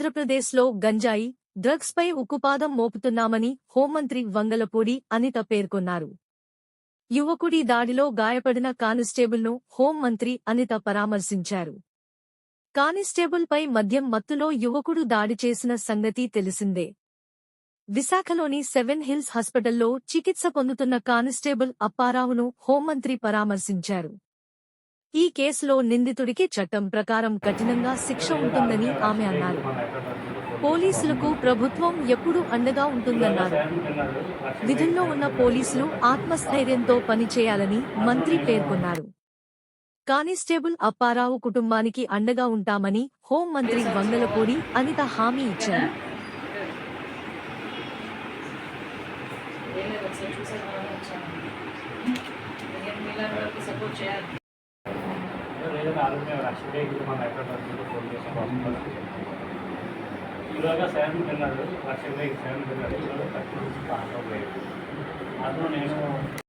ఆంధ్రప్రదేశ్లో గంజాయి, డ్రగ్స్పై ఉక్కుపాదం మోపుతున్నామని హోంమంత్రి వంగలపూడి అనిత పేర్కొన్నారు. యువకుడి దాడిలో గాయపడిన కానిస్టేబుల్ను హోంమంత్రి అనిత పరామర్శించారు. కానిస్టేబుల్పై మద్యం మత్తులో యువకుడు దాడి చేసిన సంగతి తెలిసిందే. విశాఖలోని సెవెన్ హిల్స్ హాస్పిటల్లో చికిత్స పొందుతున్న కానిస్టేబుల్ అప్పారావును హోంమంత్రి పరామర్శించారు. ఈ కేసులో నిందితుడికి చట్టం ప్రకారం కఠినంగా శిక్ష ఉంటుందని ఆమె అన్నారు. పోలీసులకు ప్రభుత్వం ఎప్పుడూ అండగా ఉంటుందన్నారు. విధుల్లో ఉన్న పోలీసులు ఆత్మస్థైర్యంతో పనిచేయాలని మంత్రి పేర్కొన్నారు. కానిస్టేబుల్ అప్పారావు కుటుంబానికి అండగా ఉంటామని హోంమంత్రి వంగలపూడి అనిత హామీ ఇచ్చారు. ఇలాగా శామ్ తిన్నాడు, లక్ష 7 తిన్నాడు. ఇవాళ 30 పాస్ అవ్వలేదు. అందులో నేను